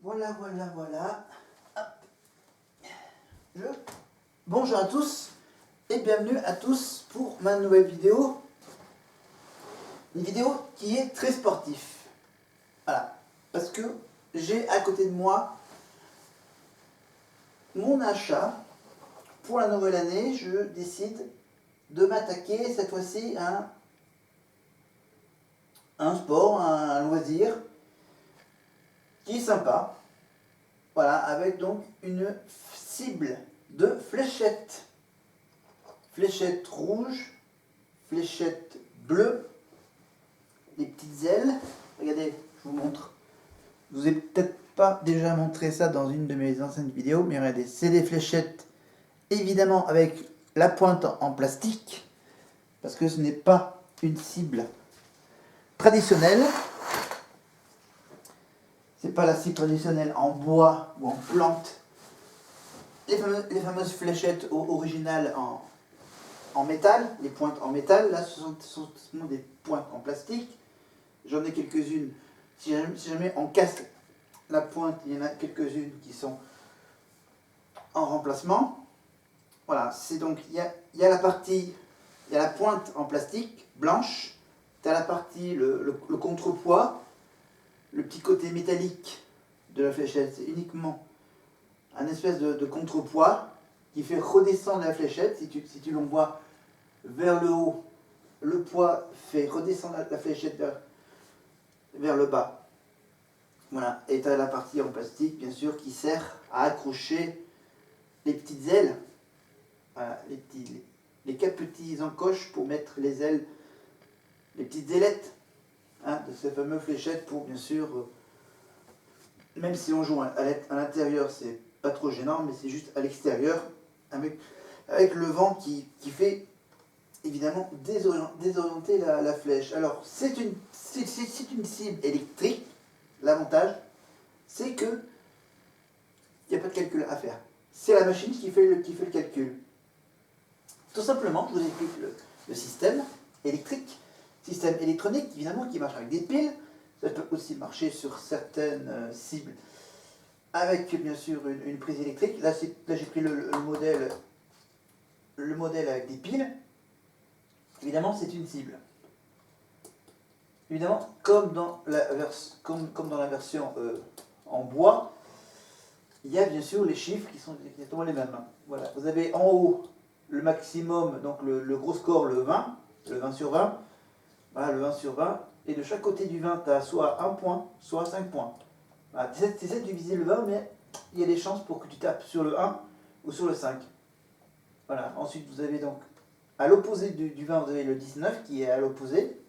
Voilà, voilà, voilà. Bonjour à tous et bienvenue à tous pour ma nouvelle vidéo. Une vidéo qui est très sportif. Voilà. Parce que j'ai à côté de moi mon achat. Pour la nouvelle année, je décide de m'attaquer cette fois-ci à un sport, un loisir qui est sympa. Voilà, avec donc une cible de fléchettes. Fléchettes rouges, fléchettes bleues, les petites ailes. Regardez, je vous montre. Je vous ai peut-être pas déjà montré ça dans une de mes anciennes vidéos, mais regardez, c'est des fléchettes évidemment avec la pointe en plastique, parce que ce n'est pas une cible traditionnelle. C'est pas la cible traditionnelle en bois ou en plante. Les fameuses fléchettes originales en métal, les pointes en métal, là ce sont des pointes en plastique. J'en ai quelques-unes. Si jamais on casse la pointe, il y en a quelques-unes qui sont en remplacement. Voilà, c'est donc, il y a la partie, il y a la pointe en plastique, blanche. Tu as la partie, le contrepoids, le petit côté métallique de la fléchette, c'est uniquement un espèce de contrepoids qui fait redescendre la fléchette. Si tu l'envoies vers le haut, le poids fait redescendre la fléchette vers le bas. Voilà, et tu as la partie en plastique, bien sûr, qui sert à accrocher les petites ailes. Voilà, les 4 petits encoches pour mettre les ailes, les petites ailettes de ces fameuses fléchettes pour, bien sûr, même si on joue à l'intérieur, c'est pas trop gênant, mais c'est juste à l'extérieur, avec le vent qui fait évidemment désorienter la flèche. Alors, c'est une cible électrique. L'avantage, c'est que il n'y a pas de calcul à faire. C'est la machine qui fait le calcul. Tout simplement, je vous explique le système électrique, système électronique, évidemment, qui marche avec des piles. Ça peut aussi marcher sur certaines cibles avec, bien sûr, une prise électrique. Là j'ai pris le modèle avec des piles. Évidemment, c'est une cible. Évidemment, comme dans la version en bois, il y a bien sûr les chiffres qui sont exactement les mêmes. Voilà. Vous avez en haut le maximum, donc le gros score, le 20 sur 20. Voilà, le 20 sur 20. Et de chaque côté du 20, tu as soit 1 point, soit 5 points. Voilà, tu essaies de diviser le 20, mais il y a des chances pour que tu tapes sur le 1 ou sur le 5. Voilà. Ensuite, vous avez donc, à l'opposé du 20, vous avez le 19 qui est à l'opposé,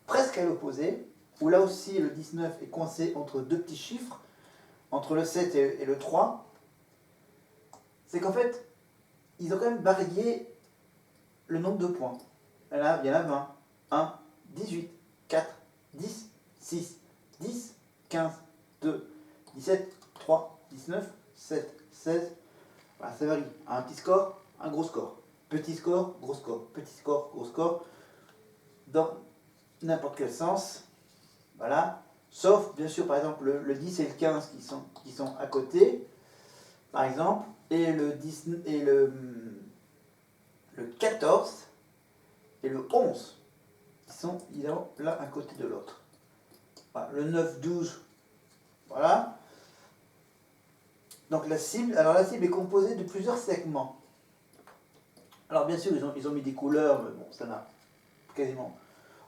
presque à l'opposé, où là aussi le 19 est coincé entre deux petits chiffres, entre le 7 et le 3. C'est qu'en fait, ils ont quand même varié le nombre de points. Là, il y en a 20, 1, 18, 4, 10, 6, 10, 15, 2, 17, 3, 19, 7, 16. Voilà, ça varie. Un petit score, un gros score. Petit score, gros score. Petit score, gros score. Dans n'importe quel sens. Voilà. Sauf, bien sûr, par exemple, le 10 et le 15 qui sont à côté, par exemple, et le 10 et le 14 et le 11 qui sont évidemment l'un à côté de l'autre. Voilà, le 9, 12, voilà. Donc la cible est composée de plusieurs segments. Alors bien sûr, ils ont mis des couleurs, mais bon, ça n'a quasiment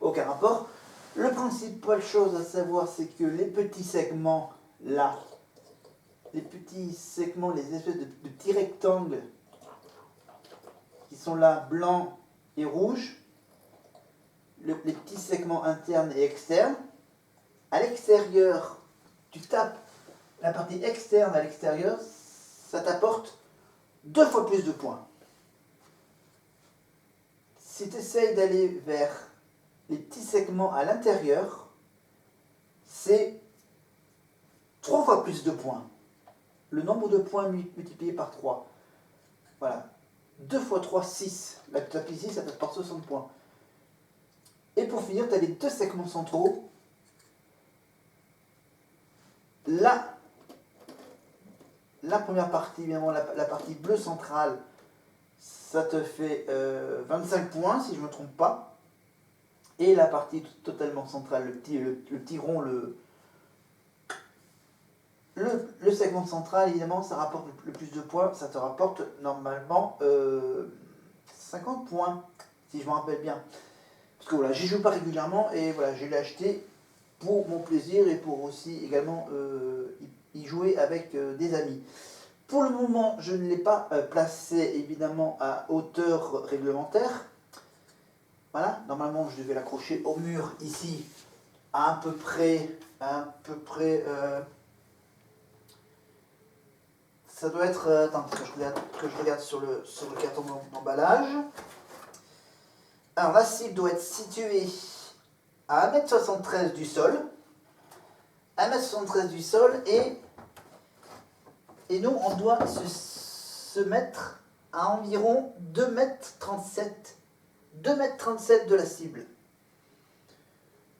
aucun rapport. Le principal chose à savoir, c'est que les petits segments là, les espèces de petits rectangles qui sont là, blancs et rouges, les petits segments internes et externes. À l'extérieur, tu tapes la partie externe à l'extérieur, ça t'apporte 2 fois plus de points. Si tu essayes d'aller vers les petits segments à l'intérieur, c'est 3 fois plus de points. Le nombre de points multiplié par 3. Voilà. 2 fois 3, 6. Là, tu tapes ici, ça t'apporte 60 points. Et pour finir, tu as les 2 segments centraux. Là, la première partie, évidemment, la partie bleue centrale, ça te fait 25 points, si je ne me trompe pas. Et la partie totalement centrale, le petit rond, le segment central, évidemment, ça rapporte le plus de points. Ça te rapporte normalement 50 points, si je me rappelle bien. Parce que voilà, j'y joue pas régulièrement et voilà, je l'ai acheté pour mon plaisir et pour aussi également y jouer avec des amis. Pour le moment, je ne l'ai pas placé évidemment à hauteur réglementaire. Voilà, normalement je devais l'accrocher au mur ici à peu près, ça doit être, attends, que je regarde sur le carton d'emballage. Alors la cible doit être située à 1,73 m du sol. 1,73 m du sol et nous on doit se mettre à environ 2,37 m. 2,37 m de la cible.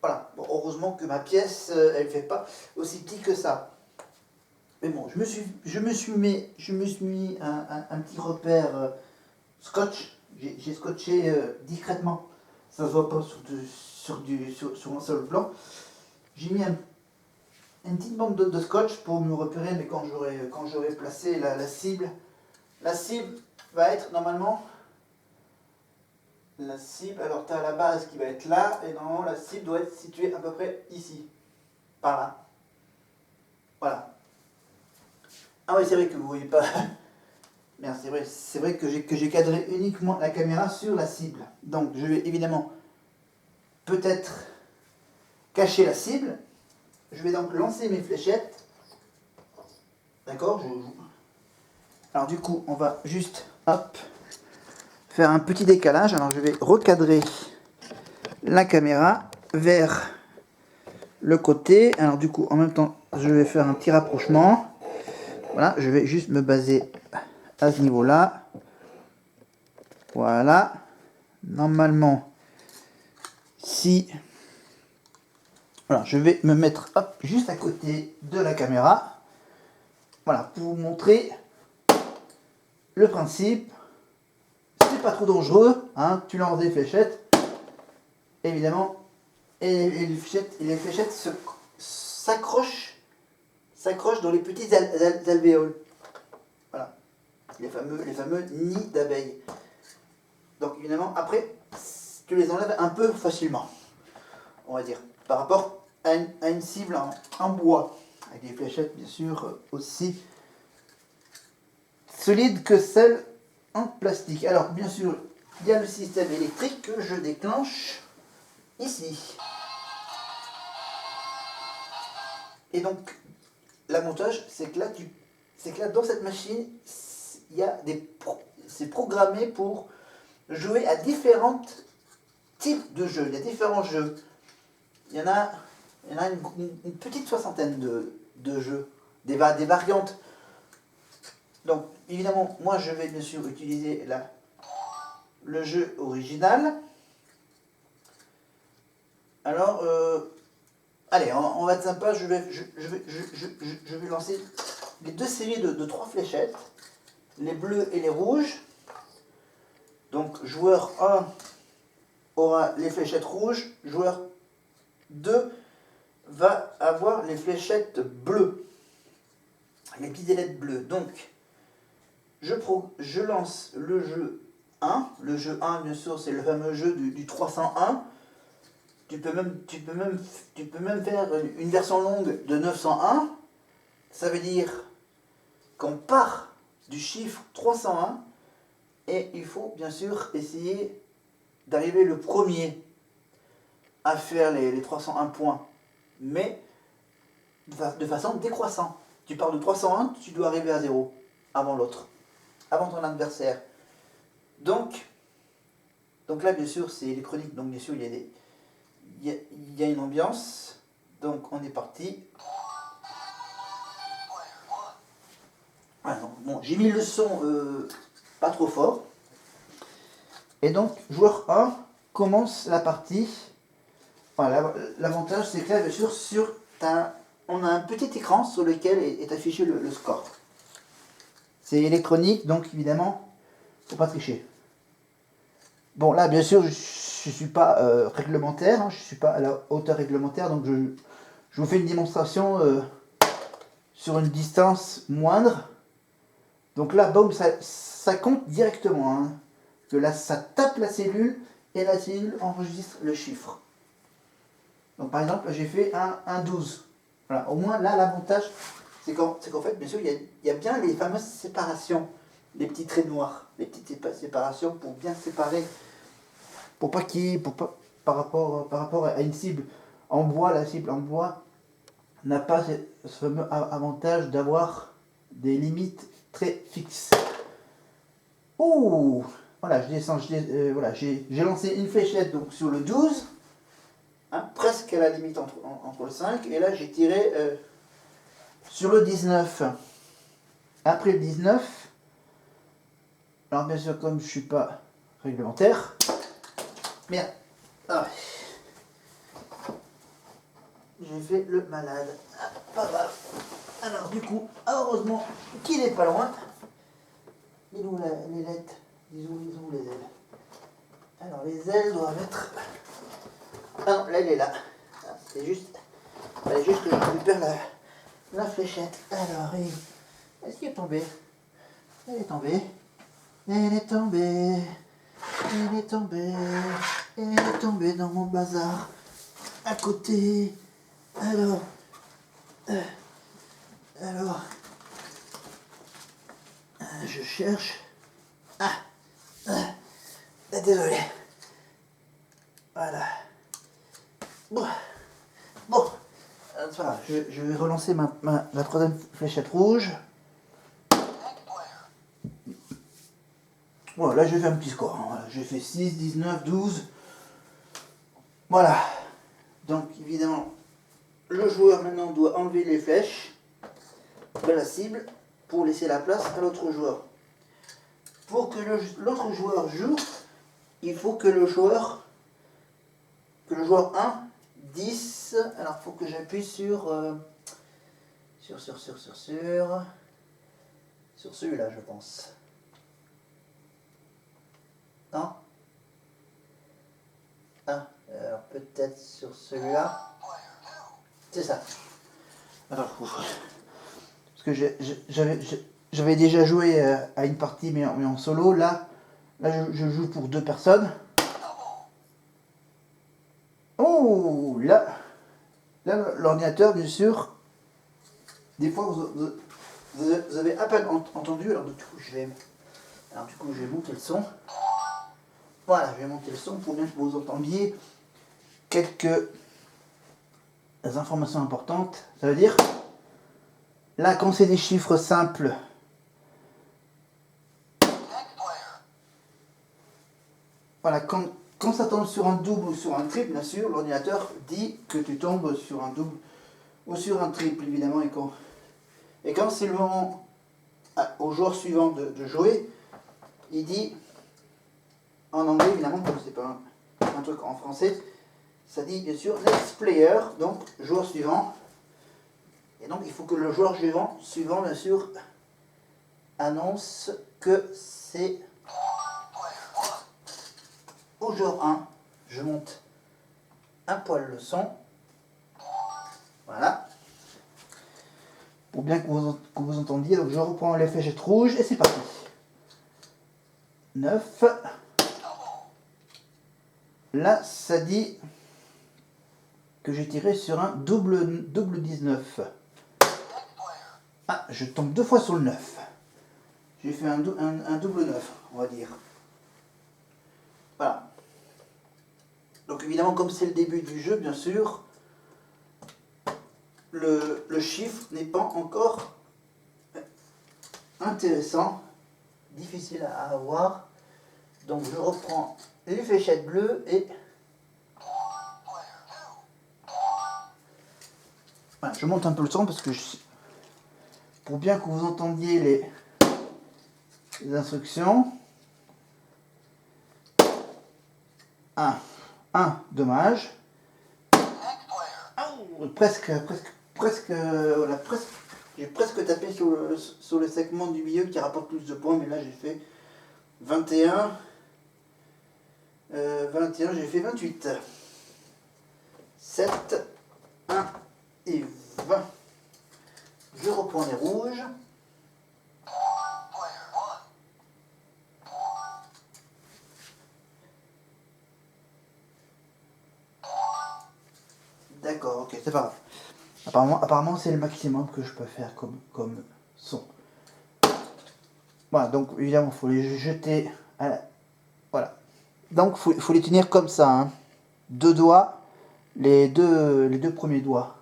Voilà, bon, heureusement que ma pièce, elle ne fait pas aussi petit que ça. Mais bon, je me suis mis un petit repère scotch. J'ai scotché discrètement. Ça ne se voit pas sur un sol blanc. J'ai mis une petite bande de scotch pour me repérer, mais quand j'aurai placé la cible va être normalement... La cible, alors tu as la base qui va être là, et normalement la cible doit être située à peu près ici. Par là. Voilà. Ah oui, c'est vrai que vous ne voyez pas. Merde, c'est vrai que j'ai cadré uniquement la caméra sur la cible. Donc je vais évidemment peut-être cacher la cible. Je vais donc lancer mes fléchettes. D'accord. Alors du coup, on va juste, hop, faire un petit décalage. Alors je vais recadrer la caméra vers le côté. Alors du coup, en même temps, je vais faire un petit rapprochement. Voilà, je vais juste me baser à ce niveau-là. Voilà. Normalement, si... Voilà, je vais me mettre hop, juste à côté de la caméra. Voilà, pour vous montrer le principe. C'est pas trop dangereux, hein, tu lances des fléchettes, évidemment, et les fléchettes s'accrochent dans les petits alvéoles. Voilà, les fameux nids d'abeilles. Donc évidemment, après, tu les enlèves un peu facilement, on va dire, par rapport à une cible en bois, avec des fléchettes bien sûr aussi solides que celles en plastique. Alors bien sûr, il y a le système électrique que je déclenche ici. Et donc, l'avantage, c'est que là, dans cette machine, c'est programmé pour jouer à différents types de jeux. Il y a différents jeux. Il y en a une petite soixantaine de jeux, des variantes. Donc, évidemment, moi, je vais bien sûr utiliser le jeu original. Alors, allez, on va être sympa, je vais lancer les deux séries de 3 fléchettes, les bleus et les rouges. Donc, joueur 1 aura les fléchettes rouges, joueur 2 va avoir les fléchettes bleues, les petites ailettes bleues. Donc, je lance le jeu 1. Le jeu 1, bien sûr, c'est le fameux jeu du 301. Tu peux même faire une version longue de 901. Ça veut dire qu'on part du chiffre 301 et il faut bien sûr essayer d'arriver le premier à faire les 301 points, mais de façon décroissante. Tu pars de 301, tu dois arriver à 0 avant l'autre, avant ton adversaire. Donc là, bien sûr, c'est électronique, donc bien sûr, il y a une ambiance. Donc on est parti. Voilà, donc, bon, j'ai mis le son pas trop fort. Et donc, joueur 1 commence la partie. Voilà, l'avantage, c'est que là, bien sûr, on a un petit écran sur lequel est affiché le score. C'est électronique, donc évidemment, faut pas tricher. Bon, là, bien sûr, je suis pas réglementaire, hein, je suis pas à la hauteur réglementaire, donc je vous fais une démonstration sur une distance moindre. Donc là, boum, ça compte directement. Hein, que là, ça tape la cellule et la cellule enregistre le chiffre. Donc par exemple, j'ai fait un 12. Voilà, au moins là, l'avantage, c'est qu'en fait, bien sûr, il y a bien les fameuses séparations, les petits traits noirs, les petites séparations pour bien séparer, pour pas qu'il y ait, par rapport à une cible en bois, la cible en bois n'a pas ce fameux avantage d'avoir des limites très fixes. Ouh, voilà, voilà, j'ai lancé une fléchette donc sur le 12, hein, presque à la limite entre le 5, et là j'ai tiré sur le 19. Après le 19, alors bien sûr comme je suis pas réglementaire, merde, ah, j'ai fait le malade, ah, pas grave. Alors du coup, heureusement qu'il n'est pas loin. Il est où les lettres? Ils ont où les ailes? Alors les ailes doivent être... Ah non, là elle est là. C'est juste... Il fallait juste que je récupère la fléchette. Alors, est-ce qu'il est tombé? Elle est tombée. Elle est tombée. Elle est tombée. Elle est tombée dans mon bazar. À côté. Alors... je cherche. Désolé. Voilà. Bon. Voilà, je vais relancer la troisième fléchette rouge. Voilà, là j'ai fait un petit score. Hein. Voilà, j'ai fait 6, 19, 12. Voilà. Donc évidemment, le joueur maintenant doit enlever les flèches de la cible pour laisser la place à l'autre joueur. Pour que l'autre joueur joue, il faut que le joueur 1, 10, alors il faut que j'appuie sur celui-là, je pense. Non? Ah, alors peut-être sur celui-là. C'est ça. Alors, parce que j'avais déjà joué à une partie, mais en solo. Là je joue pour 2 personnes. Oh, là l'ordinateur, bien sûr, des fois vous avez à peine entendu, alors du coup je vais monter le son. Voilà, je vais monter le son pour bien que vous entendiez quelques informations importantes. Ça veut dire, là quand c'est des chiffres simples, voilà, quand ça tombe sur un double ou sur un triple, bien sûr, l'ordinateur dit que tu tombes sur un double ou sur un triple, évidemment. Et quand c'est le moment au joueur suivant de jouer, il dit, en anglais évidemment, comme c'est pas un truc en français, ça dit bien sûr next player, donc joueur suivant. Et donc il faut que le joueur suivant bien sûr, annonce que c'est au joueur 1. Je monte un poil le son. Voilà. Pour bien que vous entendiez, donc je reprends les fléchettes rouges et c'est parti. 9. Là, ça dit que j'ai tiré sur un double 19. Ah, je tombe 2 fois sur le 9. J'ai fait un double 9, on va dire. Voilà. Donc évidemment, comme c'est le début du jeu, bien sûr, le chiffre n'est pas encore intéressant, difficile à avoir. Donc je reprends les fléchettes bleues et... Voilà, je monte un peu le son parce que pour bien que vous entendiez les instructions. 1, dommage. Oh, presque J'ai presque tapé sur le segment du milieu qui rapporte plus de points, mais là j'ai fait 21. 21, j'ai fait 28. 7, 1 et 20. Je reprends les rouges. D'accord, ok, c'est pas grave. Apparemment c'est le maximum que je peux faire comme son. Voilà, donc évidemment, il faut les jeter à la... Voilà. Donc il faut les tenir comme ça, hein. Deux doigts, les deux premiers doigts.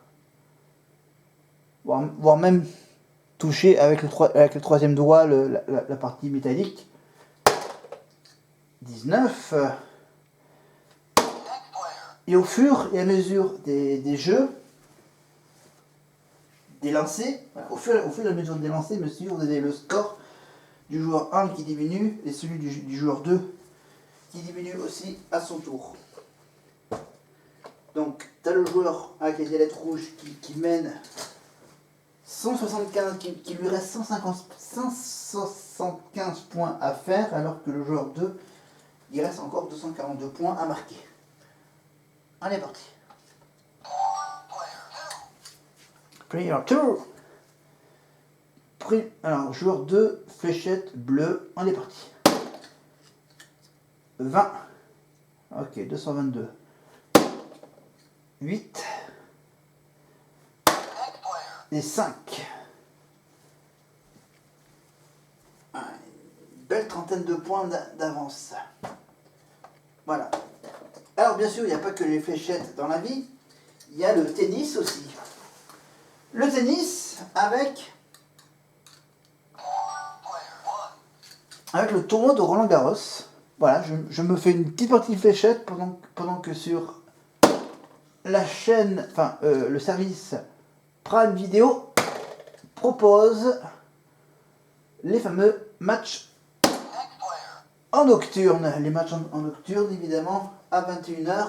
Voire même toucher avec le troisième doigt la partie métallique. 19. Et au fur et à mesure des jeux, des lancers, voilà, au fur et à mesure des lancers, monsieur, vous avez le score du joueur 1 qui diminue et celui du joueur 2 qui diminue aussi à son tour. Donc, tu as le joueur avec les lettres rouges qui mène 175, qui lui reste 175 points à faire, alors que le joueur 2, il reste encore 242 points à marquer. Allez, parti. Player 2. Alors, joueur 2, fléchette bleue, on est parti. 20. Ok, 222. 8. Et 5. Une belle trentaine de points d'avance. Voilà. Alors, bien sûr, il n'y a pas que les fléchettes dans la vie. Il y a le tennis aussi. Le tennis avec le tournoi de Roland Garros. Voilà, je me fais une petite partie de fléchette pendant que sur la chaîne, enfin le service Prime Video propose les fameux matchs en nocturne. Les matchs en nocturne, évidemment, à 21h,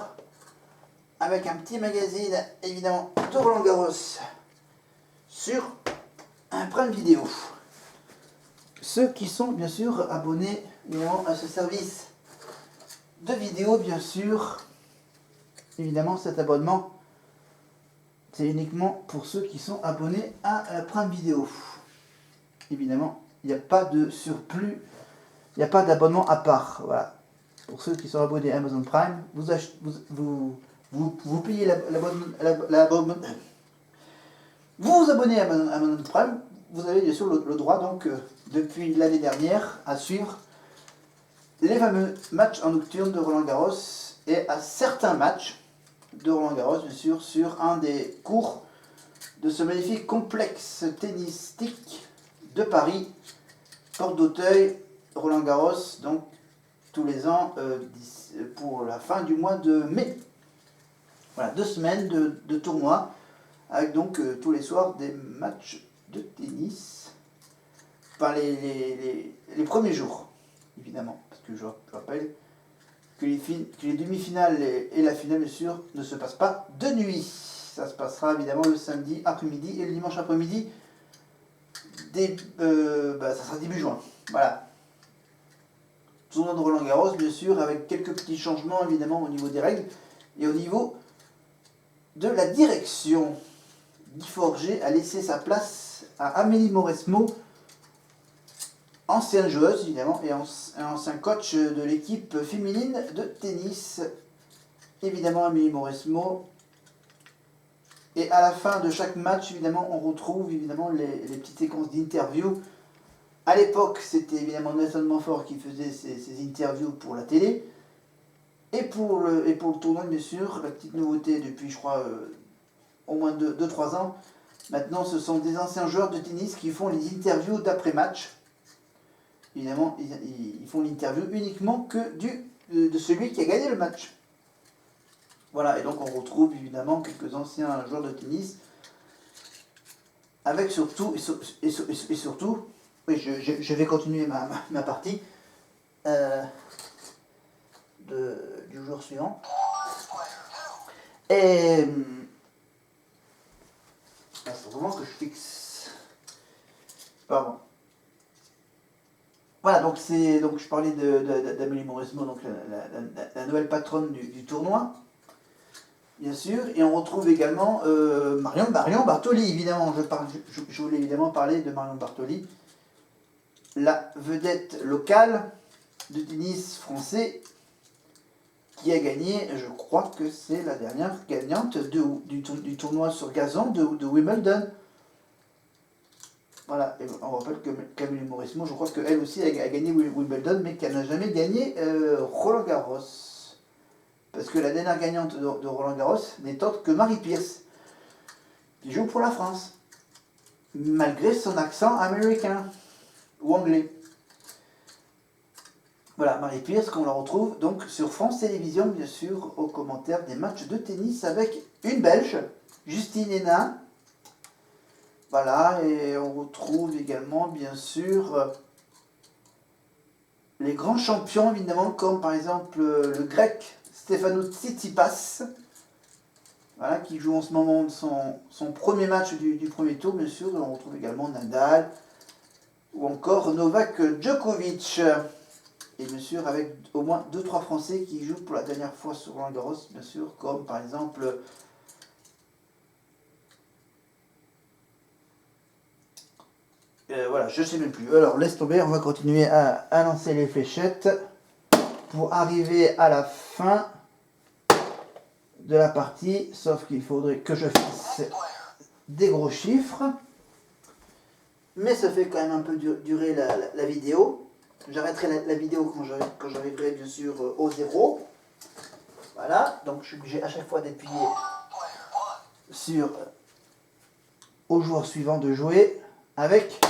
avec un petit magazine, évidemment, de Roland Garros sur un Prime Video. Ceux qui sont, bien sûr, abonnés évidemment, à ce service de vidéo, bien sûr, évidemment, cet abonnement, c'est uniquement pour ceux qui sont abonnés à Prime Video. Évidemment, il n'y a pas de surplus, il n'y a pas d'abonnement à part. Voilà. Pour ceux qui sont abonnés à Amazon Prime, vous payez l'abonnement. Vous vous abonnez à Amazon Prime, vous avez bien sûr le droit, donc, depuis l'année dernière, à suivre les fameux matchs en nocturne de Roland Garros et à certains matchs de Roland Garros, bien sûr, sur un des cours de ce magnifique complexe tennistique de Paris, Porte d'Auteuil, Roland Garros, donc tous les ans pour la fin du mois de mai. Voilà, 2 semaines de tournoi, avec donc tous les soirs des matchs de tennis, enfin les premiers jours, évidemment, parce que je rappelle que les demi-finales et la finale, bien sûr, ne se passent pas de nuit. Ça se passera évidemment le samedi après-midi et le dimanche après-midi. Ça sera début juin. Voilà. Tournoi de Roland Garros, bien sûr, avec quelques petits changements, évidemment, au niveau des règles et au niveau de la direction. Guy Forget a laissé sa place à Amélie Mauresmo, ancienne joueuse, évidemment, et ancien coach de l'équipe féminine de tennis. Évidemment, Amélie Mauresmo. Et à la fin de chaque match, évidemment, on retrouve évidemment les petites séquences d'interviews. À l'époque, c'était évidemment Nelson Montfort qui faisait ces interviews pour la télé. Et pour le tournoi, bien sûr, la petite nouveauté depuis, je crois, au moins 2-3 ans, maintenant, ce sont des anciens joueurs de tennis qui font les interviews d'après-match. Évidemment, ils font l'interview uniquement que de celui qui a gagné le match. Voilà, et donc on retrouve évidemment quelques anciens joueurs de tennis, avec surtout, oui, je vais continuer ma partie du jour suivant. Et il faut vraiment que je fixe Pardon. Voilà, donc je parlais d'Amélie Mauresmo, donc la nouvelle patronne du tournoi, bien sûr, et on retrouve également Marion Bartoli, évidemment. Je voulais évidemment parler de Marion Bartoli, la vedette locale de tennis français qui a gagné, je crois que c'est la dernière gagnante du tournoi sur gazon de Wimbledon. Voilà, et on rappelle que Camille Mauresmo, je crois qu'elle aussi a gagné Wimbledon, mais qu'elle n'a jamais gagné Roland Garros. Parce que la dernière gagnante de Roland Garros n'est autre que Marie Pierce, qui joue pour la France, malgré son accent américain ou anglais. Voilà, Marie Pierce, qu'on la retrouve donc sur France Télévisions, bien sûr, aux commentaires des matchs de tennis avec une Belge, Justine Hénin. Voilà, et on retrouve également, bien sûr, les grands champions, évidemment, comme par exemple le grec Stefanos Tsitsipas, voilà, qui joue en ce moment son premier match du premier tour, bien sûr. On retrouve également Nadal, ou encore Novak Djokovic. Et bien sûr, avec au moins 2-3 Français qui jouent pour la dernière fois sur Roland Garros, bien sûr, comme par exemple voilà, je sais même plus. Alors, laisse tomber, on va continuer à lancer les fléchettes pour arriver à la fin de la partie, sauf qu'il faudrait que je fasse des gros chiffres. Mais ça fait quand même un peu durer la vidéo. J'arrêterai la vidéo quand j'arriverai bien sûr au 0. Voilà, donc je suis obligé à chaque fois d'appuyer sur au joueur suivant de jouer avec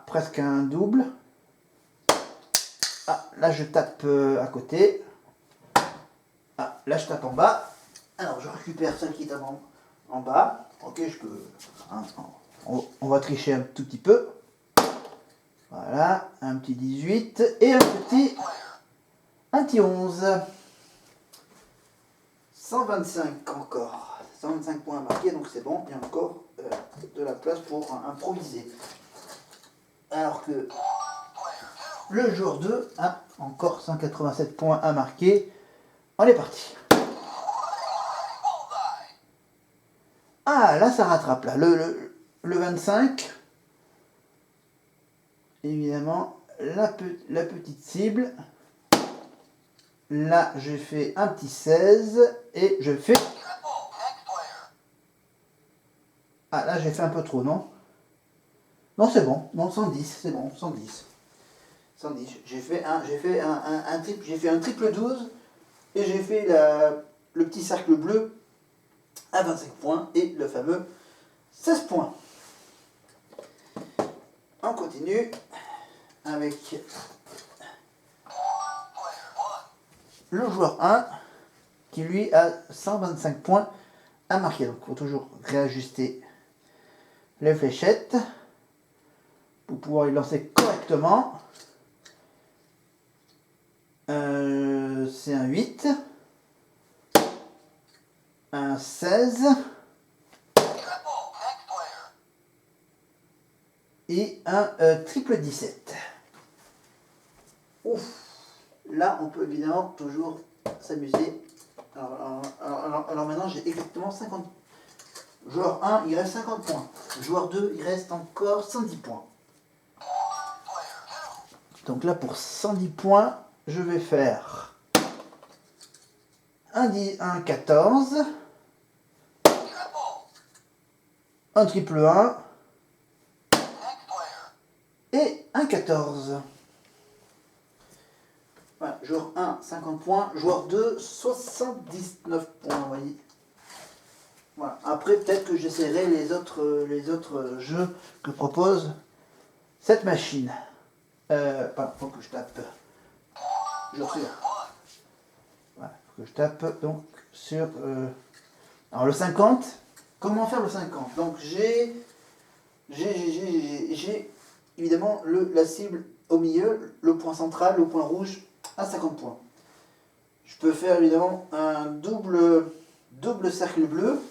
presque un double. Là je tape à côté. Là je tape en bas. Alors je récupère celle qui tape en bas. Ok, je peux. On va tricher un tout petit peu. Voilà, un petit 18 et un petit 11. 125 encore. 125 points marqués, donc c'est bon. Il y a encore de la place pour improviser. Alors que le joueur 2 a encore 187 points à marquer. On est parti. Là ça rattrape là. Le 25. Évidemment, la petite cible. Là, j'ai fait un petit 16 et je fais... Là, j'ai fait un peu trop, non? Non, c'est bon. Non, 110, c'est bon, 110. 110. J'ai fait un triple 12 et j'ai fait le petit cercle bleu à 25 points et le fameux 16 points. On continue avec le joueur 1 qui lui a 125 points à marquer. Donc il faut toujours réajuster les fléchettes pour pouvoir les lancer correctement. C'est un 8, un 16 et un triple 17. Ouf. Là, on peut évidemment toujours s'amuser. Alors maintenant, j'ai exactement 50. Joueur 1, il reste 50 points. Joueur 2, il reste encore 110 points. Donc là, pour 110 points, je vais faire un 14, un triple 1 et un 14. Voilà, joueur 1, 50 points. Joueur 2, 79 points, vous voyez. Voilà. Après, peut-être que j'essaierai les autres jeux que propose cette machine. Faut que je tape. Voilà, faut que je tape donc sur. Alors le 50. Comment faire le 50? Donc j'ai évidemment la cible au milieu, le point central, le point rouge à 50 points. Je peux faire évidemment un double cercle bleu.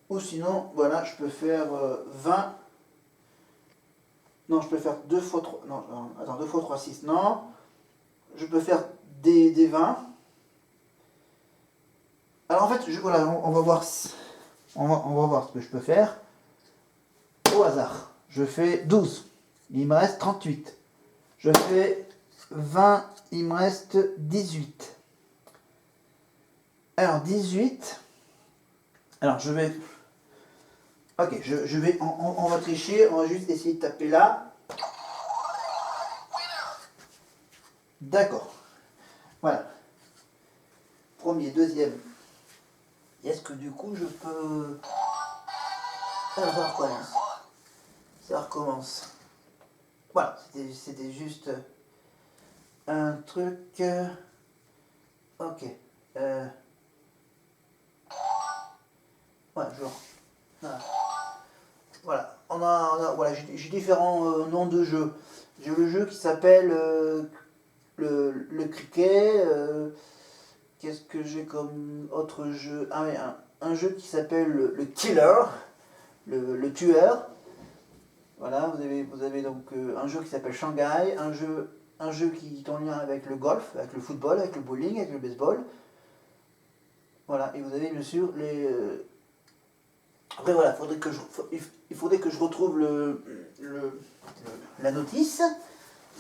Ou sinon, voilà, je peux faire 20 Non, je peux faire 2 fois 3. Non, attends, 2 fois 3, 6. Non. Je peux faire des 20. Alors en fait, voilà, on va voir. On va voir ce que je peux faire. Au hasard. Je fais 12. Il me reste 38. Je fais 20. Il me reste 18. Alors 18. Alors je vais. Ok, je vais. On va tricher. On va juste essayer de taper là. D'accord. Voilà. Premier, deuxième. Est-ce que du coup je peux. Alors ça recommence. Ça recommence. Voilà, c'était juste un truc. Ok. Ouais, genre. Voilà. Voilà, j'ai différents noms de jeux. J'ai le jeu qui s'appelle le cricket. Qu'est-ce que j'ai comme autre jeu? Ah oui, un jeu qui s'appelle le killer, le tueur. Voilà, vous avez donc un jeu qui s'appelle Shanghai, un jeu qui est en lien avec le golf, avec le football, avec le bowling, avec le baseball. Voilà, et vous avez bien sûr les. Après voilà, il faudrait que je retrouve la notice.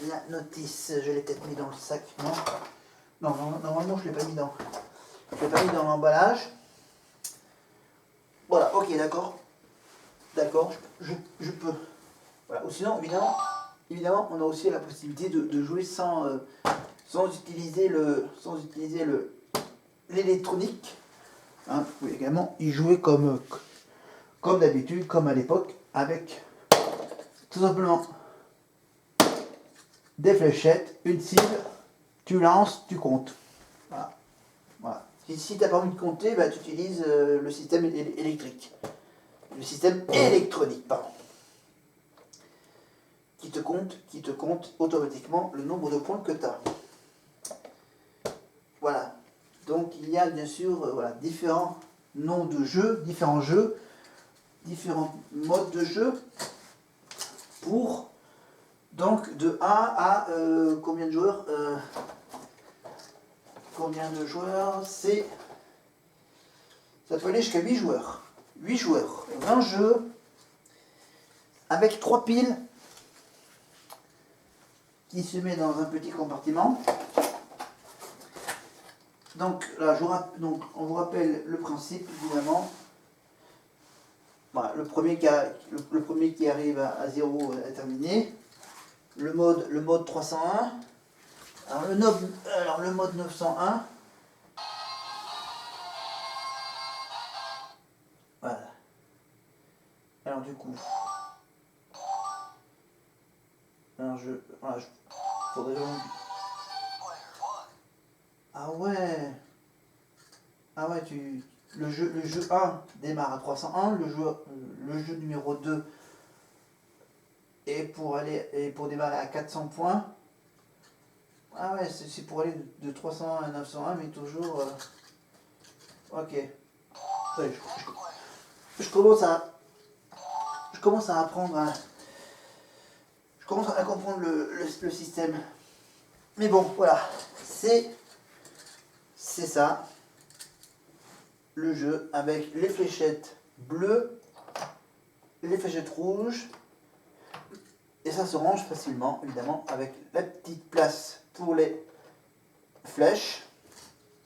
La notice, je l'ai peut-être mis dans le sac, non? Non, normalement je ne l'ai pas mis dans. Je l'ai pas mis dans l'emballage. Voilà, ok, d'accord. D'accord, je peux. Voilà. Ou sinon, évidemment, on a aussi la possibilité de jouer sans utiliser l'électronique. Hein, vous pouvez également y jouer comme d'habitude, comme à l'époque, avec tout simplement des fléchettes, une cible, tu lances, tu comptes. Voilà. Voilà. Si tu n'as pas envie de compter, bah, tu utilises le système électrique. Le système électronique, pardon. Qui te compte automatiquement le nombre de points que tu as. Voilà. Donc il y a bien sûr voilà, différents noms de jeux, différents modes de jeu pour donc de 1 à combien de joueurs c'est. Ça peut aller jusqu'à 8 joueurs. 8 joueurs, 20 jeux avec 3 piles qui se met dans un petit compartiment. Donc là, on vous rappelle le principe évidemment. Voilà, le premier qui arrive à 0 est terminé. Le mode 301. Alors le mode 901. Voilà. Alors du coup. Alors faudrait vraiment. Ah ouais. Ah ouais, le jeu 1 démarre à 301, le jeu numéro 2 est pour démarrer à 400 points. Ah ouais, c'est pour aller de 301 à 901, mais toujours. Ok. Ouais, je commence à apprendre je commence à comprendre le système. Mais bon, voilà. C'est ça. Le jeu avec les fléchettes bleues, les fléchettes rouges. Et ça se range facilement, évidemment, avec la petite place pour les flèches.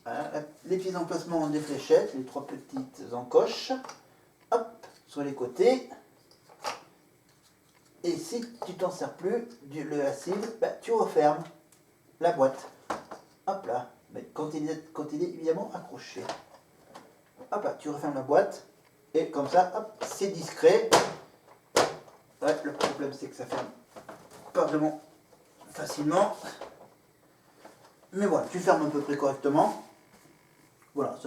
Voilà, les petits emplacements des fléchettes, les 3 petites encoches. Hop, sur les côtés. Et si tu t'en sers plus de la cible, bah, tu refermes la boîte. Hop là, mais quand il est évidemment accroché. Hop là, tu refermes la boîte. Et comme ça, hop, c'est discret. Ouais, le problème c'est que ça ferme pas vraiment facilement. Mais voilà, tu fermes à peu près correctement. Voilà,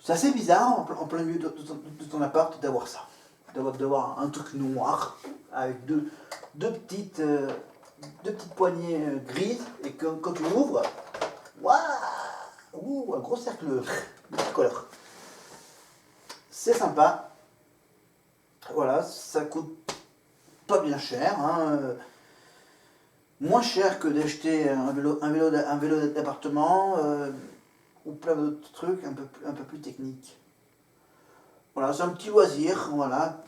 c'est assez bizarre en plein milieu de ton appart d'avoir ça. D'avoir un truc noir avec deux petites poignées grises et que quand tu l'ouvres, waouh, un gros cercle multicolore. C'est sympa. Voilà, ça coûte pas bien cher, hein, moins cher que d'acheter un vélo d'appartement ou plein d'autres trucs un peu plus techniques. Voilà, c'est un petit loisir, voilà.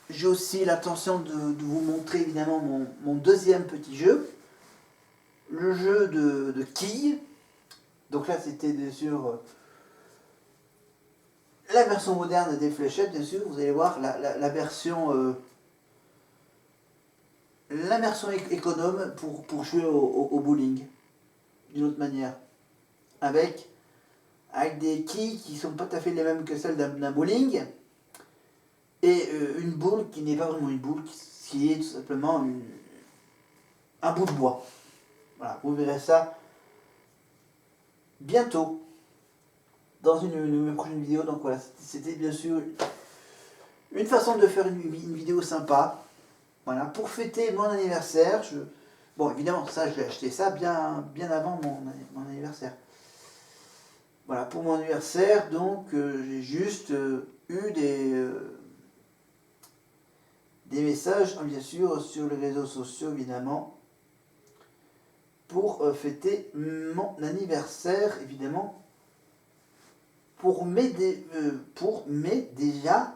J'ai aussi l'intention de vous montrer évidemment mon deuxième petit jeu, le jeu de quilles. Donc là c'était bien sûr la version moderne des fléchettes, bien sûr, vous allez voir la version économe pour jouer au bowling, d'une autre manière, avec des quilles qui sont pas tout à fait les mêmes que celles d'un bowling, et une boule qui n'est pas vraiment une boule, qui est tout simplement un bout de bois. Voilà, vous verrez ça bientôt dans une prochaine vidéo. Donc voilà, c'était bien sûr une façon de faire une vidéo sympa. Voilà, pour fêter mon anniversaire. Bon, évidemment, ça, je l'ai acheté ça bien avant mon anniversaire. Voilà, pour mon anniversaire, donc j'ai juste eu des messages, bien sûr, sur les réseaux sociaux, évidemment, pour fêter mon anniversaire, évidemment, pour mes déjà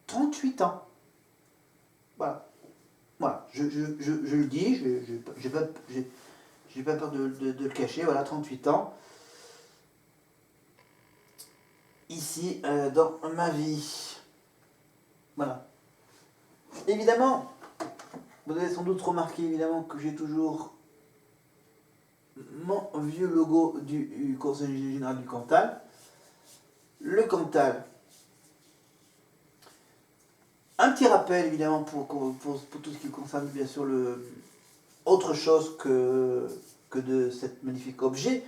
38 ans. Voilà. Voilà, je le dis, j'ai pas peur de le cacher, voilà, 38 ans. Ici, dans ma vie. Voilà. Évidemment, vous avez sans doute remarqué évidemment que j'ai toujours mon vieux logo du Conseil général du Cantal. Le Cantal. Un petit rappel évidemment pour tout ce qui concerne bien sûr autre chose que de cet magnifique objet,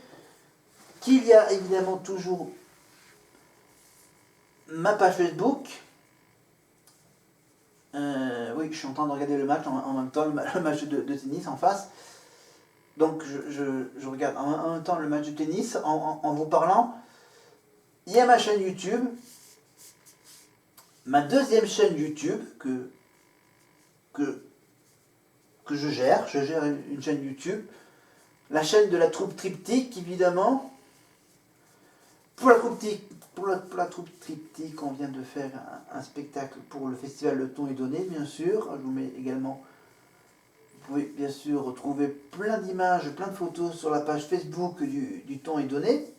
qu'il y a évidemment toujours ma page Facebook. Oui, je suis en train de regarder le match en même temps, le match de tennis en face. Donc je regarde en même temps le match de tennis en vous parlant. Il y a ma chaîne YouTube, ma deuxième chaîne YouTube que je gère. Je gère une chaîne YouTube. La chaîne de la troupe Triptyque, évidemment. Pour la troupe Triptyque, on vient de faire un spectacle pour le festival Le Ton est Donné, bien sûr. Je vous mets également, vous pouvez bien sûr retrouver plein d'images, plein de photos sur la page Facebook du Ton est Donné.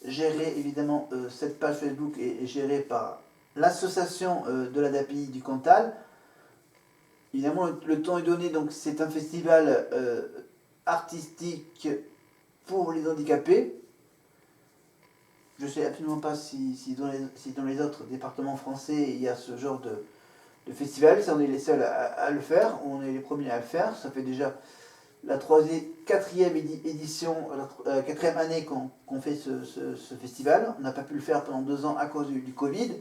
Gérée, évidemment, cette page Facebook est gérée par l'association de la DAPI du Cantal. Évidemment, le Ton est Donné, donc c'est un festival artistique pour les handicapés. Je ne sais absolument pas si dans les autres départements français il y a ce genre de festival. Ça, on est les seuls à le faire, on est les premiers à le faire. Ça fait déjà la quatrième édition, quatrième année qu'on fait ce festival. On n'a pas pu le faire pendant 2 ans à cause du Covid.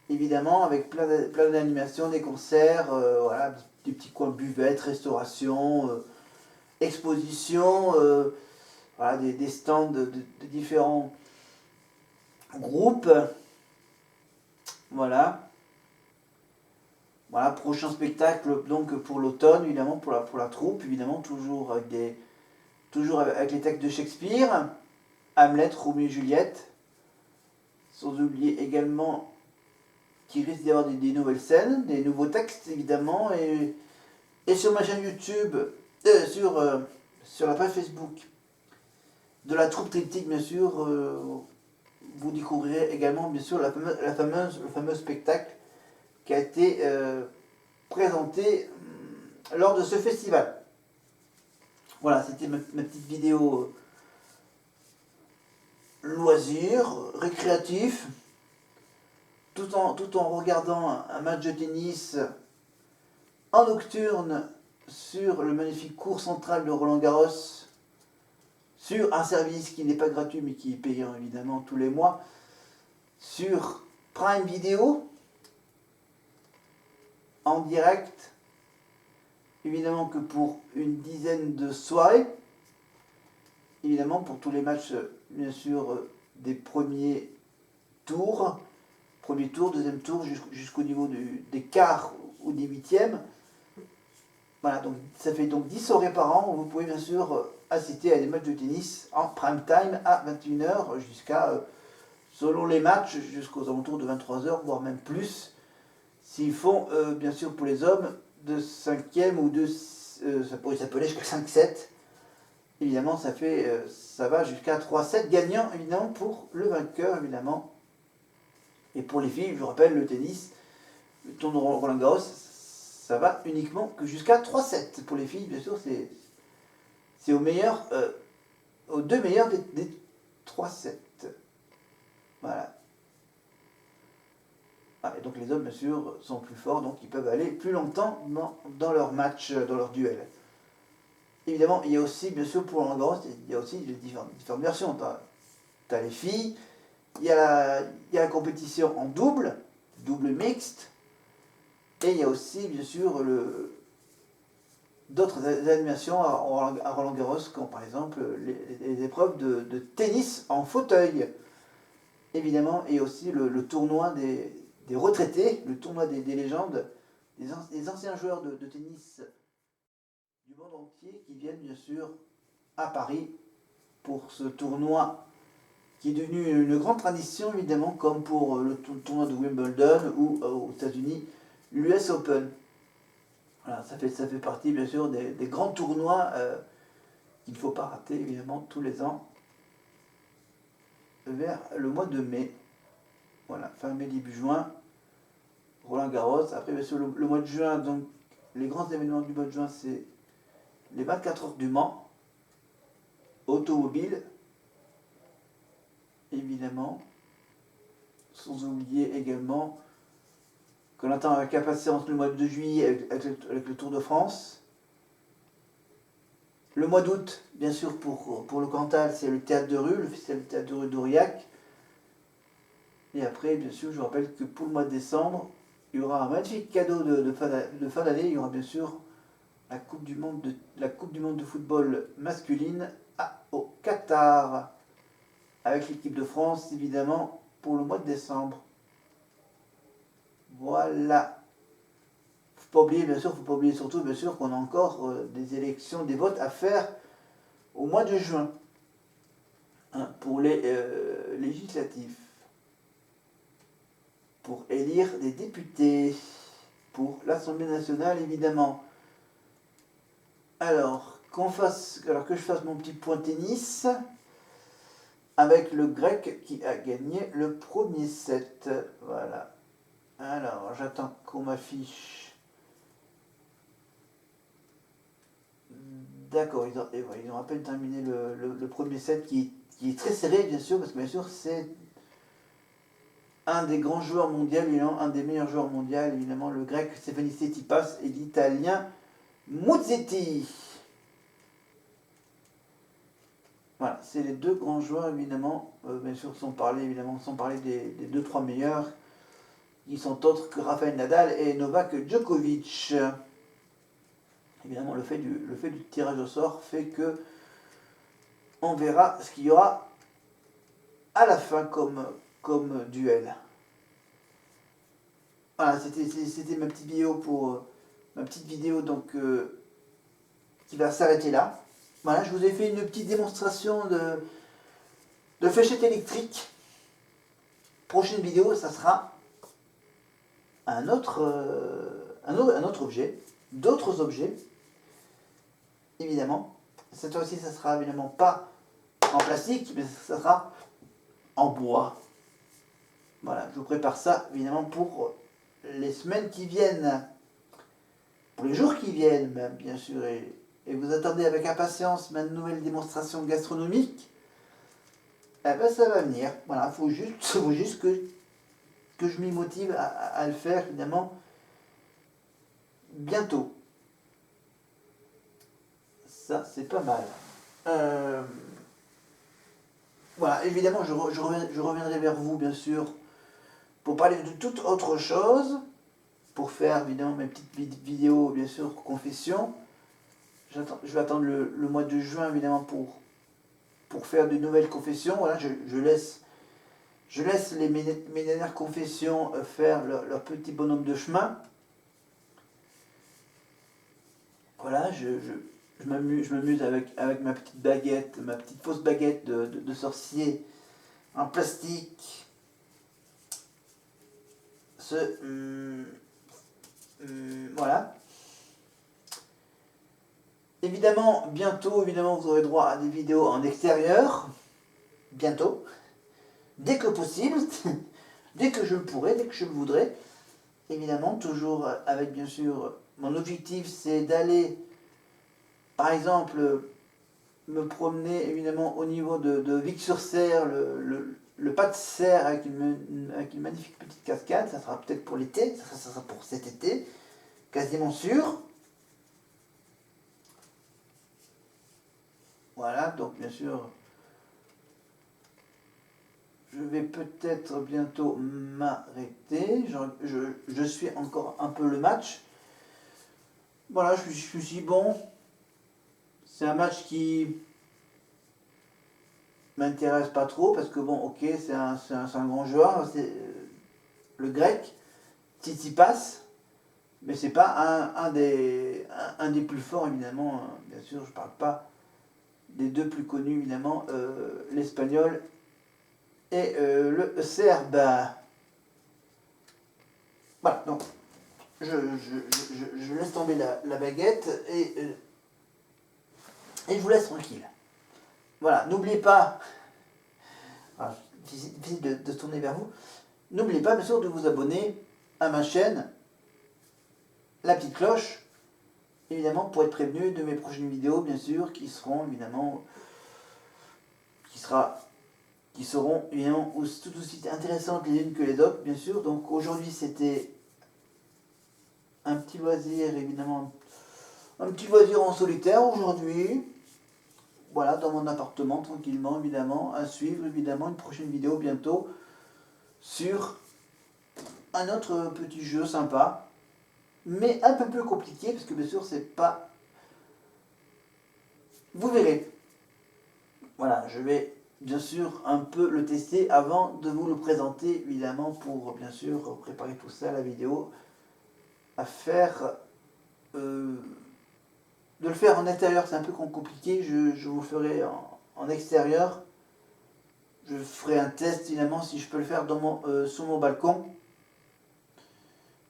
Évidemment, avec plein d'animations, des concerts, voilà, des petits coins buvettes, restauration, expositions, voilà, des stands de différents groupes. Voilà. Voilà, prochain spectacle donc pour l'automne, évidemment, pour la troupe, évidemment, toujours avec les textes de Shakespeare, Hamlet, Roméo et Juliette. Sans oublier également qu'il risque d'y avoir des nouvelles scènes, des nouveaux textes, évidemment, et sur ma chaîne YouTube, sur la page Facebook de la troupe Triptyque, bien sûr, vous découvrirez également, bien sûr, le fameux spectacle qui a été présenté lors de ce festival. Voilà, c'était ma petite vidéo loisir, récréatif, tout en regardant un match de tennis en nocturne sur le magnifique court central de Roland-Garros, sur un service qui n'est pas gratuit mais qui est payant évidemment tous les mois, sur Prime Video, en direct, évidemment que pour une dizaine de soirées, évidemment pour tous les matchs, bien sûr, des premiers tours, Premier tour, deuxième tour, jusqu'au niveau des quarts ou des huitièmes. Voilà, donc ça fait donc 10 soirées par an où vous pouvez bien sûr assister à des matchs de tennis en prime time à 21h jusqu'à, selon les matchs, jusqu'aux alentours de 23h, voire même plus. S'ils font, bien sûr, pour les hommes, de 5e ou de... ça peut aller jusqu'à 5-7. Évidemment, ça va jusqu'à 3-7 gagnants, évidemment, pour le vainqueur, évidemment. Et pour les filles, je vous rappelle, le tennis, le tournoi Roland-Garros, ça va uniquement que jusqu'à 3-7. Pour les filles, bien sûr, c'est aux deux meilleurs des 3-7. Voilà. Ah, et donc les hommes, bien sûr, sont plus forts, donc ils peuvent aller plus longtemps dans leur match, dans leur duel. Évidemment, il y a aussi, bien sûr, pour Roland-Garros, il y a aussi les différentes versions. Tu as les filles, il y a la compétition en double mixte, et il y a aussi, bien sûr, d'autres animations à Roland-Garros, comme par exemple les épreuves de tennis en fauteuil. Évidemment, et aussi le tournoi des retraités, le tournoi des légendes, des anciens joueurs de tennis du monde entier qui viennent bien sûr à Paris pour ce tournoi qui est devenu une grande tradition évidemment, comme pour le tournoi de Wimbledon ou aux États-Unis l'US Open. Voilà, ça fait partie bien sûr des grands tournois qu'il ne faut pas rater évidemment tous les ans vers le mois de mai. Voilà, fin mai, début juin, Roland-Garros. Après bien sûr le mois de juin, donc les grands événements du mois de juin, c'est les 24 heures du Mans, automobile, évidemment, sans oublier également qu'on attend avec impatience le mois de juillet avec le Tour de France. Le mois d'août, bien sûr, pour le Cantal, c'est le théâtre de rue, le festival du théâtre de rue d'Aurillac. Et après, bien sûr, je vous rappelle que pour le mois de décembre, il y aura un magnifique cadeau de fin d'année. Il y aura bien sûr la Coupe du Monde de football masculine au Qatar, avec l'équipe de France, évidemment, pour le mois de décembre. Voilà. Faut pas oublier, bien sûr, faut pas oublier surtout, bien sûr, qu'on a encore des élections, des votes à faire au mois de juin, hein, pour les législatifs, pour élire des députés, pour l'Assemblée nationale, évidemment. Alors que je fasse mon petit point tennis avec le grec qui a gagné le premier set. Voilà. Alors, j'attends qu'on m'affiche. D'accord, ils ont à peine terminé le premier set qui est très serré, bien sûr, parce que bien sûr, c'est un des grands joueurs mondiaux, un des meilleurs joueurs mondiaux, évidemment, le grec Stefanis Tsitsipas et l'italien Musetti. Voilà, c'est les deux grands joueurs, évidemment, bien sûr, sans parler des 2-3 meilleurs, qui sont autres que Rafael Nadal et Novak Djokovic. Évidemment, le fait du tirage au sort fait que on verra ce qu'il y aura à la fin comme duel. Voilà, c'était ma petite vidéo donc qui va s'arrêter là. Voilà, je vous ai fait une petite démonstration de fléchette électrique. Prochaine vidéo, ça sera un autre objet, d'autres objets, évidemment. Cette fois-ci, ça sera évidemment pas en plastique, mais ça sera en bois. Voilà, je vous prépare ça, évidemment, pour les semaines qui viennent, pour les jours qui viennent, même, bien sûr, et vous attendez avec impatience ma nouvelle démonstration gastronomique. Eh ben, ça va venir. Voilà, faut juste que je m'y motive à le faire, évidemment, bientôt. Ça, c'est pas mal. Voilà, évidemment, je reviendrai vers vous, bien sûr, pour parler de toute autre chose, pour faire, évidemment, mes petites vidéos, bien sûr, confession. Je vais attendre le mois de juin, évidemment, pour faire de nouvelles confessions. Voilà, je laisse Je laisse mes dernières confessions faire leur petit bonhomme de chemin. Voilà, je m'amuse avec ma petite baguette, ma petite fausse baguette de sorcier en plastique. Voilà. Évidemment, bientôt, vous aurez droit à des vidéos en extérieur. Bientôt. Dès que possible. Dès que je le pourrai, dès que je le voudrai. Évidemment, toujours avec, bien sûr, mon objectif, c'est d'aller, par exemple, me promener, évidemment, au niveau de Vic-sur-Serre, le pas de serre avec une magnifique petite cascade. Ça sera peut-être pour l'été, ça sera pour cet été, quasiment sûr. Voilà, donc bien sûr, je vais peut-être bientôt m'arrêter. Je suis encore un peu le match. Voilà, je suis bon. C'est un match qui m'intéresse pas trop parce que bon, ok, c'est un grand joueur, c'est le grec, Tsitsipas, mais c'est pas un des plus forts évidemment. Bien sûr, je parle pas des deux plus connus évidemment, l'espagnol et le serbe. Voilà, donc je laisse tomber la baguette et je vous laisse tranquille. Voilà, n'oubliez pas, difficile de se tourner vers vous, n'oubliez pas bien sûr de vous abonner à ma chaîne, la petite cloche, évidemment pour être prévenu de mes prochaines vidéos bien sûr, qui seront évidemment tout aussi intéressantes les unes que les autres bien sûr. Donc aujourd'hui c'était un petit loisir évidemment, un petit loisir en solitaire aujourd'hui. Voilà, dans mon appartement, tranquillement, évidemment, à suivre, évidemment, une prochaine vidéo bientôt sur un autre petit jeu sympa, mais un peu plus compliqué, parce que bien sûr, c'est pas... Vous verrez. Voilà, je vais bien sûr un peu le tester avant de vous le présenter, évidemment, pour bien sûr préparer tout ça, la vidéo, à faire... de le faire en intérieur, c'est un peu compliqué, je vous le ferai en extérieur. Je ferai un test évidemment si je peux le faire sur mon balcon.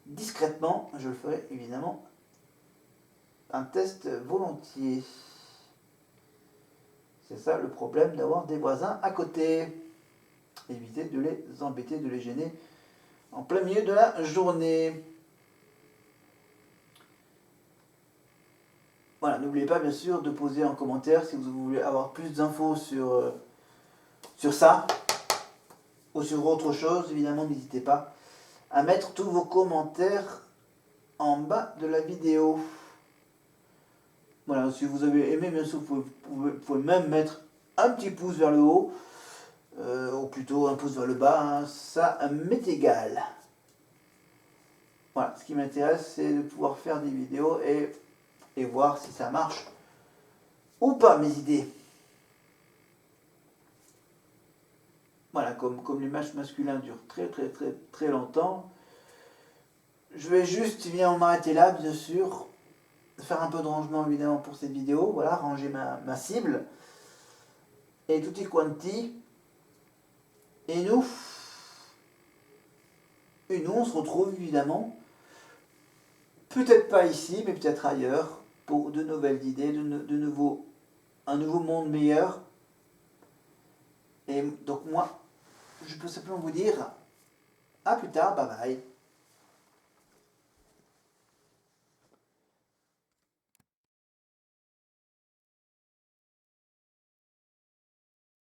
Discrètement, je le ferai évidemment un test volontiers. C'est ça le problème d'avoir des voisins à côté. Évitez de les embêter, de les gêner en plein milieu de la journée. Voilà, n'oubliez pas bien sûr de poser en commentaire si vous voulez avoir plus d'infos sur ça ou sur autre chose. Évidemment, n'hésitez pas à mettre tous vos commentaires en bas de la vidéo. Voilà, si vous avez aimé, bien sûr, vous pouvez même mettre un petit pouce vers le haut, ou plutôt un pouce vers le bas, hein, ça m'est égal. Voilà, ce qui m'intéresse, c'est de pouvoir faire des vidéos et voir si ça marche ou pas, mes idées. Voilà, comme les matchs masculins durent très longtemps, je vais juste m'arrêter là, bien sûr, faire un peu de rangement évidemment pour cette vidéo, voilà, ranger ma cible, et tutti quanti, et nous on se retrouve évidemment, peut-être pas ici, mais peut-être ailleurs, pour de nouvelles idées, un nouveau monde meilleur. Et donc moi, je peux simplement vous dire, à plus tard, bye bye.